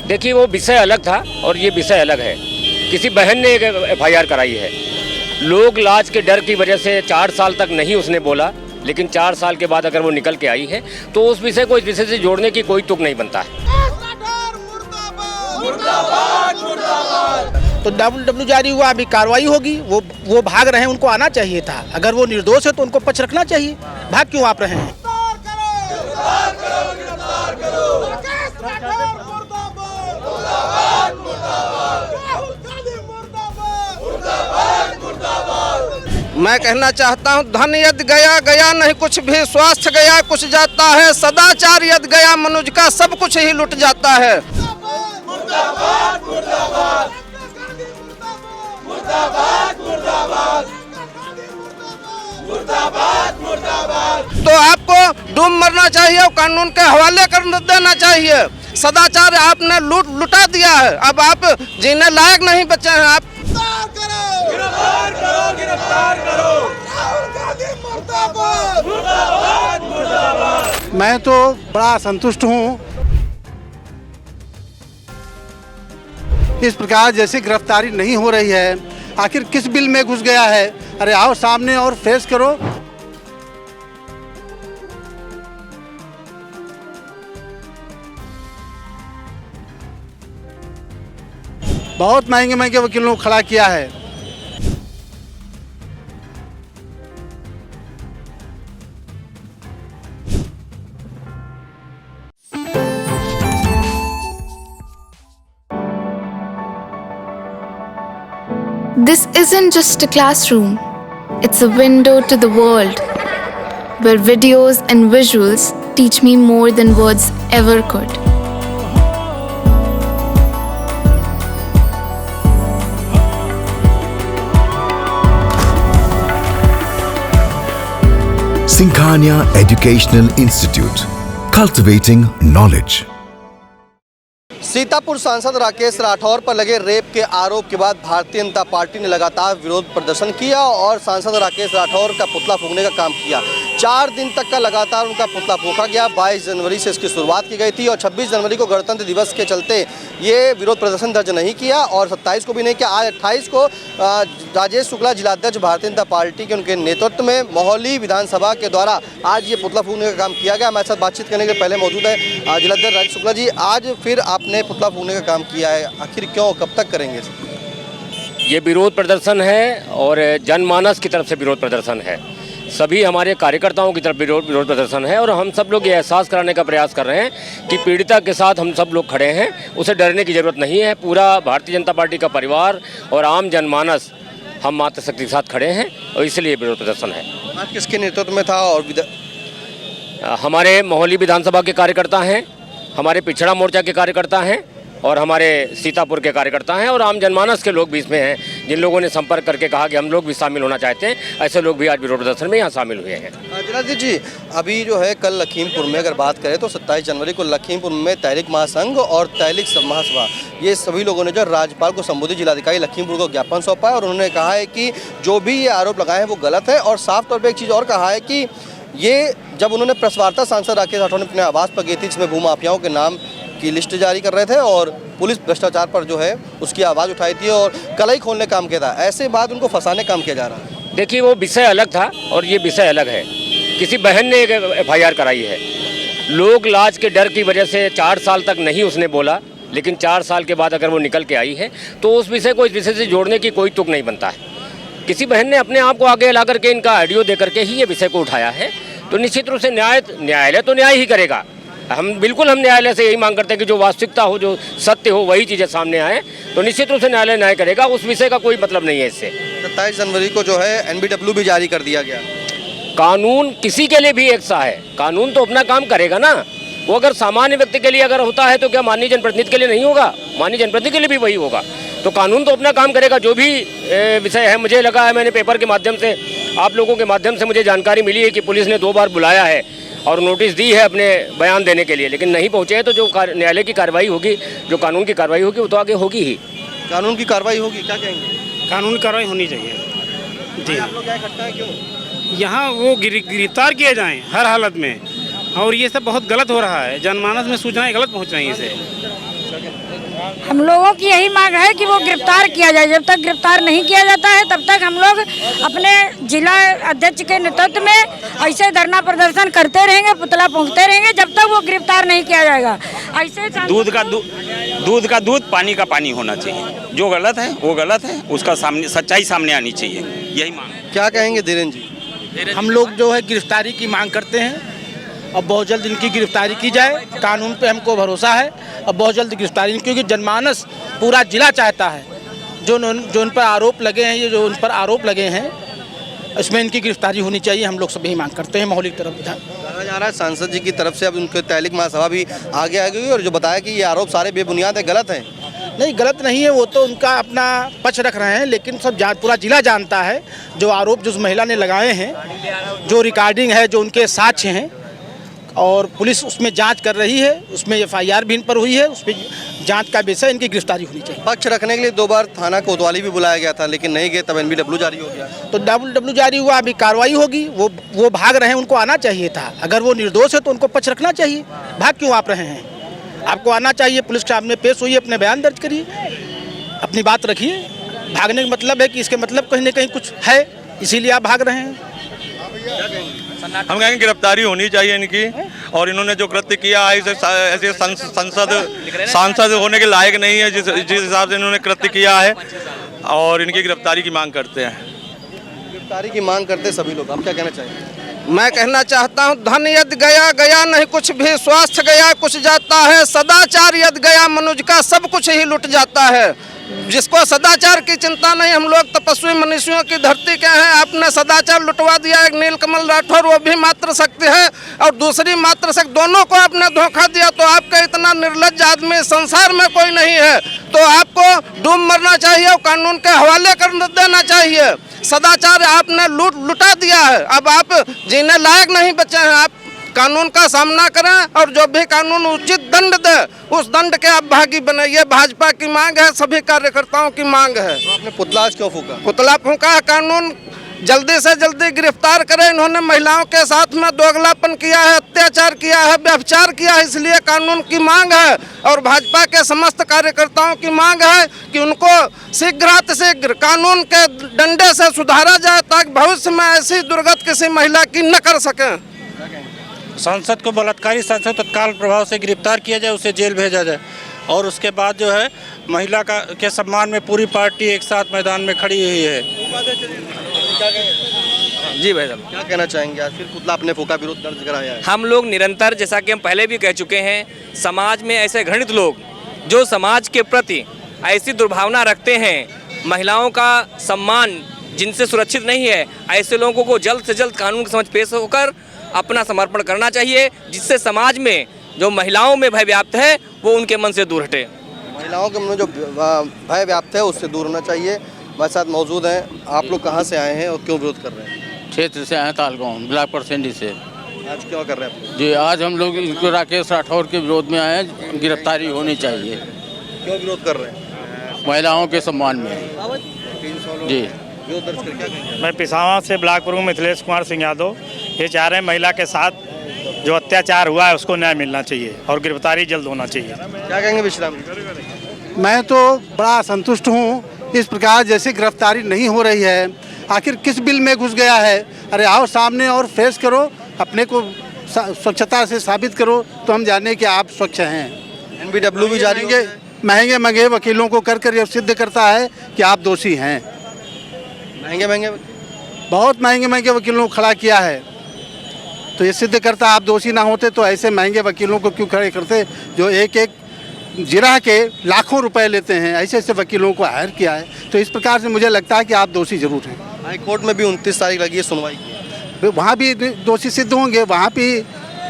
देखिए वो विषय अलग था और ये विषय अलग है। किसी बहन ने एक FIR कराई है। लोग लाज के डर की वजह से 4 साल तक नहीं उसने बोला, लेकिन 4 साल के बाद अगर वो निकल के आई है तो उस विषय को इस विषय से जोड़ने की कोई तुक नहीं बनता है। तो डब्ल्यू जारी हुआ, अभी कार्रवाई होगी। वो भाग रहे हैं, उनको आना चाहिए था। अगर वो निर्दोष है तो उनको पक्ष रखना चाहिए। भाग क्यों आप रहे हैं? मैं कहना चाहता हूँ, धन यदि गया गया नहीं कुछ भी, स्वास्थ्य गया कुछ जाता है, सदाचार यदि गया मनुष्य का सब कुछ ही लुट जाता है। मुर्दाबाद मुर्दाबाद मुर्दाबाद मुर्दाबाद मुर्दाबाद मुर्दाबाद। तो आपको डूब मरना चाहिए और कानून के हवाले कर देना चाहिए। सदाचार आपने लुटा दिया है, अब आप जीने लायक नहीं बचे हैं। आप गिरफ्तार करो गिरफ्तार करो। राहुल गांधी मुर्दाबाद मुर्दाबाद मुर्दाबाद। मैं तो बड़ा असंतुष्ट हूँ। इस प्रकार जैसे गिरफ्तारी नहीं हो रही है, आखिर किस बिल में घुस गया है? अरे आओ सामने और फेस करो। बहुत महंगे महंगे वकीलों को खड़ा किया है। This isn't just a classroom, it's a window to the world, where videos and visuals teach me more than words ever could. Sinkhania Educational Institute, cultivating knowledge. Sitapur सांसद राकेश राठौर पर लगे रेप के आरोप के बाद भारतीय जनता पार्टी ने लगातार विरोध प्रदर्शन किया और सांसद राकेश राठौर का पुतला फूंकने का काम किया। 4 दिन तक का लगातार उनका पुतला फूंका गया। 22 जनवरी से इसकी शुरुआत की गई थी और 26 जनवरी को गणतंत्र दिवस के चलते ये विरोध प्रदर्शन दर्ज नहीं किया और 27 को भी नहीं किया। आज 28 को राजेश शुक्ला जिलाध्यक्ष भारतीय जनता पार्टी के उनके नेतृत्व में मोहाली विधानसभा के द्वारा आज ये पुतला फूंकने का काम किया गया। हमारे साथ बातचीत करने के लिए पहले मौजूद है जिलाध्यक्ष राजेश शुक्ला जी। आज फिर आपने पुतला फूंकने का काम किया है, आखिर क्यों, कब तक करेंगे? ये विरोध प्रदर्शन है और जनमानस की तरफ से विरोध प्रदर्शन है। सभी हमारे कार्यकर्ताओं की तरफ विरोध प्रदर्शन है और हम सब लोग ये एहसास कराने का प्रयास कर रहे हैं कि पीड़िता के साथ हम सब लोग खड़े हैं, उसे डरने की ज़रूरत नहीं है। पूरा भारतीय जनता पार्टी का परिवार और आम जनमानस हम मातृशक्ति के साथ खड़े हैं और इसलिए विरोध प्रदर्शन है। आज किसके नेतृत्व में था? और हमारे मोहाली विधानसभा के कार्यकर्ता हैं, हमारे पिछड़ा मोर्चा के कार्यकर्ता हैं और हमारे सीतापुर के कार्यकर्ता हैं और आम जनमानस के लोग भी इसमें हैं, जिन लोगों ने संपर्क करके कहा कि हम लोग भी शामिल होना चाहते हैं। ऐसे लोग भी आज विरोध प्रदर्शन में यहाँ शामिल हुए हैं। जिलाध्यक्ष जी, अभी जो है कल लखीमपुर में अगर बात करें तो 27 जनवरी को लखीमपुर में तहरीक महासंघ और तहरीक महासभा, ये सभी लोगों ने जो राज्यपाल को संबोधित जिलाधिकारी लखीमपुर को ज्ञापन सौंपा है और उन्होंने कहा है कि जो भी ये आरोप लगाए हैं वो गलत है। और साफ तौर पर एक चीज़ और कहा है कि ये जब उन्होंने प्रेस वार्ता सांसद राकेश राठौर ने अपने आवास पर गई थी, जिसमें भूमाफियाओं के नाम की लिस्ट जारी कर रहे थे और पुलिस भ्रष्टाचार पर जो है उसकी आवाज़ उठाई थी और कलई खोलने काम किया था, ऐसे बात उनको फंसाने काम किया जा रहा है। देखिए वो विषय अलग था और ये विषय अलग है। किसी बहन ने एक FIR कराई है। लोग लाज के डर की वजह से 4 साल तक नहीं उसने बोला, लेकिन 4 साल के बाद अगर वो निकल के आई है तो उस विषय को इस विषय से जोड़ने की कोई तुक नहीं बनता है। किसी बहन ने अपने आप को आगे ला करके इनका ऑडियो दे करके ही ये विषय को उठाया है, तो निश्चित रूप से न्यायालय तो न्याय ही करेगा। हम न्यायालय से यही मांग करते हैं कि जो वास्तविकता हो, जो सत्य हो, वही चीज़ें सामने आए, तो निश्चित रूप से न्यायालय न्याय करेगा। उस विषय का कोई मतलब नहीं है इससे। 27 जनवरी को जो है NBW भी जारी कर दिया गया। कानून किसी के लिए भी एक सा है, कानून तो अपना काम करेगा ना। वो अगर सामान्य व्यक्ति के लिए अगर होता है तो क्या माननीय जनप्रतिनिधि के लिए नहीं होगा? माननीय जनप्रतिनिधि के लिए भी वही होगा। तो कानून तो अपना काम करेगा। जो भी विषय है, मुझे लगा है, मैंने पेपर के माध्यम से, आप लोगों के माध्यम से मुझे जानकारी मिली है कि पुलिस ने 2 बार बुलाया है और नोटिस दी है अपने बयान देने के लिए, लेकिन नहीं पहुँचे हैं। तो जो न्यायालय की कार्रवाई होगी, जो कानून की कार्रवाई होगी, वो तो आगे होगी ही। कानून की कार्रवाई होगी, क्या कहेंगे? कानून की कार्रवाई होनी चाहिए जी। आप लोग क्या इकट्ठा है, क्यों? यहाँ वो गिरफ्तार किए जाएं हर हालत में, और ये सब बहुत गलत हो रहा है। जनमानस में सूचनाएं गलत पहुँच रही हैं इसे। हम लोगों की यही मांग है कि वो गिरफ्तार किया जाए। जब तक गिरफ्तार नहीं किया जाता है तब तक हम लोग अपने जिला अध्यक्ष के नेतृत्व में ऐसे धरना प्रदर्शन करते रहेंगे, पुतला फूंकते रहेंगे जब तक वो गिरफ्तार नहीं किया जाएगा। ऐसे दूध का दूध, पानी का पानी होना चाहिए। जो गलत है वो गलत है, उसका सामने सच्चाई सामने आनी चाहिए, यही मांग। क्या कहेंगे धीरेन्द्र जी? हम लोग जो है गिरफ्तारी की मांग करते हैं और बहुत जल्द इनकी गिरफ्तारी की जाए। कानून पे हमको भरोसा है और बहुत जल्द गिरफ्तारी, क्योंकि जनमानस पूरा जिला चाहता है जो इन पर आरोप लगे हैं, ये जो उन पर आरोप लगे हैं इसमें इनकी गिरफ्तारी होनी चाहिए। हम लोग सभी मांग करते हैं मौलिक तरफ। कहा जा रहा है सांसद जी की तरफ से अब उनके तहलीक महासभा भी आगे आ गई और जो बताया कि ये आरोप सारे बेबुनियाद है, गलत है। नहीं, गलत नहीं है, वो तो उनका अपना पक्ष रख रहे हैं, लेकिन सब पूरा जिला जानता है जो आरोप जो उस महिला ने लगाए हैं, जो रिकॉर्डिंग है, जो उनके साक्ष्य हैं, और पुलिस उसमें जांच कर रही है। उसमें FIR भी इन पर हुई है, उस पर जांच का विषय इनकी गिरफ्तारी होनी चाहिए। पक्ष रखने के लिए 2 बार थाना कोतवाली भी बुलाया गया था, लेकिन नहीं गए, तब NBW जारी हो गया। तो NBW जारी हुआ, अभी कार्रवाई होगी। वो भाग रहे हैं, उनको आना चाहिए था। अगर वो निर्दोष है तो उनको पक्ष रखना चाहिए। भाग क्यों आप रहे हैं? आपको आना चाहिए, पुलिस के सामने पेश होइए, अपने बयान दर्ज करिए, अपनी बात रखिए। भागने का मतलब है कि इसके मतलब कहीं ना कहीं कुछ है, इसीलिए आप भाग रहे हैं। हम कहेंगे गिरफ्तारी होनी चाहिए इनकी, और इन्होंने जो कृत्य किया है इसे ऐसे सांसद होने के लायक नहीं है जिस हिसाब से इन्होंने कृत्य किया है, और इनकी गिरफ्तारी की मांग करते हैं। गिरफ्तारी की मांग करते सभी लोग। आप क्या कहना चाहिए? मैं कहना चाहता हूँ, धन यदि गया गया नहीं कुछ भी, स्वास्थ्य गया कुछ जाता है, सदाचार यदि गया मनुष्य का सब कुछ ही लुट जाता है। जिसको सदाचार की चिंता नहीं, हम लोग तपस्वी मनुष्यों की धरती के हैं। आपने सदाचार लुटवा दिया। एक नीलकमल राठौर वो भी मात्र शक्ति है और दूसरी मात्र शक्ति, दोनों को आपने धोखा दिया। तो आपका इतना निर्लज्ज आदमी संसार में कोई नहीं है, तो आपको डूब मरना चाहिए और कानून के हवाले कर देना चाहिए। सदाचार आपने लुटा दिया है, अब आप जीने लायक नहीं बचे हैं। आप कानून का सामना करें और जो भी कानून उचित दंड दे, उस दंड के आप भागी बने। ये भाजपा की मांग है, सभी कार्यकर्ताओं की मांग है। तो आपने पुतला आज क्यों फूका? पुतला फूका है। कानून जल्दी से जल्दी गिरफ्तार करें। इन्होंने महिलाओं के साथ में दोगलापन किया है, अत्याचार किया है, व्यभिचार किया है, इसलिए कानून की मांग है। और भाजपा के समस्त कार्यकर्ताओं की मांग है कि उनको शीघ्रातिशीघ्र कानून के डंडे से सुधारा जाए, ताकि भविष्य में ऐसी दुर्गत किसी महिला की न कर सकें। सांसद को बलात्कारी सांसद तत्काल प्रभाव से गिरफ्तार किया जाए, उसे जेल भेजा जाए, और उसके बाद जो है महिला के सम्मान में पूरी पार्टी एक साथ मैदान में खड़ी हुई है। जी भाई साहब, क्या कहना चाहेंगे? आज फिर पुतला अपने फूका, विरोध दर्ज कराया है। हम लोग निरंतर, जैसा कि हम पहले भी कह चुके हैं, समाज में ऐसे घृणित लोग जो समाज के प्रति ऐसी दुर्भावना रखते हैं, महिलाओं का सम्मान जिनसे सुरक्षित नहीं है, ऐसे लोगों को जल्द से जल्द कानून के समक्ष पेश होकर अपना समर्पण करना चाहिए, जिससे समाज में जो महिलाओं में भय व्याप्त है वो उनके मन से दूर हटे। महिलाओं के मन में जो भय व्याप्त है उससे दूर होना चाहिए। हमारे साथ मौजूद हैं। आप लोग कहाँ से आए हैं और क्यों विरोध कर रहे हैं? क्षेत्र से आए, तालगांव ब्लॉक परसेंडी से। आज क्यों कर रहे हैं? जी, आज हम लोग इनको राकेश राठौर के विरोध में आए हैं। गिरफ्तारी होनी चाहिए। क्यों विरोध कर रहे हैं? महिलाओं के सम्मान में। जी, मैं पिसावा से ब्लॉक प्रमुख मिथिलेश कुमार सिंह यादव ये चाह रहे हैं, महिला के साथ जो अत्याचार हुआ है उसको न्याय मिलना चाहिए और गिरफ्तारी जल्द होना चाहिए। क्या कहेंगे विश्राम? मैं तो बड़ा संतुष्ट हूँ। इस प्रकार जैसे गिरफ्तारी नहीं हो रही है, आखिर किस बिल में घुस गया है? अरे आओ सामने और फेस करो, अपने को स्वच्छता से साबित करो, तो हम जाने कि आप स्वच्छ हैं। NBW भी जारी है। महंगे महंगे वकीलों को कर ये सिद्ध करता है कि आप दोषी हैं। बहुत महंगे महंगे वकीलों को खड़ा किया है, तो ये सिद्ध करता आप दोषी ना होते तो ऐसे महंगे वकीलों को क्यों खड़े करते, जो एक एक जिरा के लाखों रुपए लेते हैं। ऐसे ऐसे वकीलों को हायर किया है, तो इस प्रकार से मुझे लगता है कि आप दोषी जरूर हैं। हाई कोर्ट में भी 29 तारीख लगी है सुनवाई की, वहाँ भी दोषी सिद्ध होंगे, वहाँ भी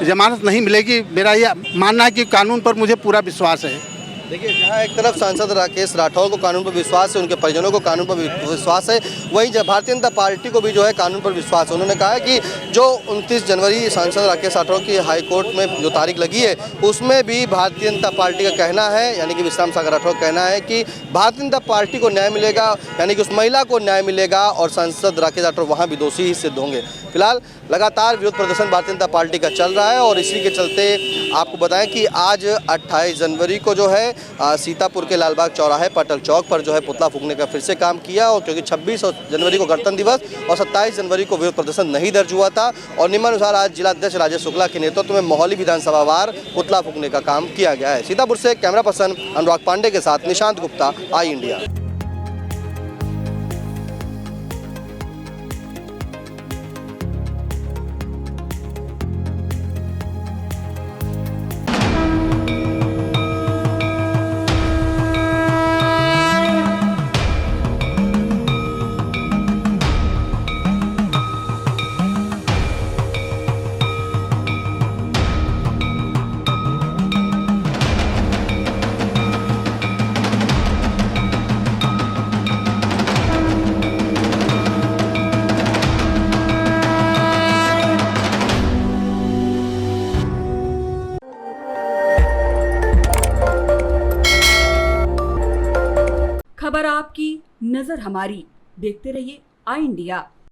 जमानत नहीं मिलेगी। मेरा ये मानना है कि कानून पर मुझे पूरा विश्वास है। देखिए, जहाँ एक तरफ सांसद राकेश राठौर को कानून पर विश्वास है, उनके परिजनों को कानून पर विश्वास है, वहीं भारतीय जनता पार्टी को भी जो है कानून पर विश्वास है। उन्होंने कहा है कि जो 29 जनवरी सांसद राकेश राठौर की हाई कोर्ट में जो तारीख लगी है, उसमें भी भारतीय जनता पार्टी का कहना है, यानी कि विश्राम सागर राठौर का कहना है कि भारतीय जनता पार्टी को न्याय मिलेगा, यानी कि उस महिला को न्याय मिलेगा और सांसद राकेश राठौर वहाँ भी दोषी ही सिद्ध होंगे। फिलहाल लगातार विरोध प्रदर्शन भारतीय जनता पार्टी का चल रहा है और इसी के चलते आपको बताएं कि आज 28 जनवरी को जो है सीतापुर के लालबाग चौराहे पर अटल चौक पर जो है पुतला फूंकने का फिर से काम किया। और क्योंकि 26 जनवरी को गणतंत्र दिवस और 27 जनवरी को विरोध प्रदर्शन नहीं दर्ज हुआ था और नियमानुसार आज जिलाध्यक्ष राजेश शुक्ला के नेतृत्व में मोहाली विधानसभा वार पुतला फूंकने का काम किया गया है। सीतापुर से कैमरा पर्सन अनुराग पांडे के साथ निशांत गुप्ता, आई इंडिया। खबर आपकी, नजर हमारी। देखते रहिए आई इंडिया।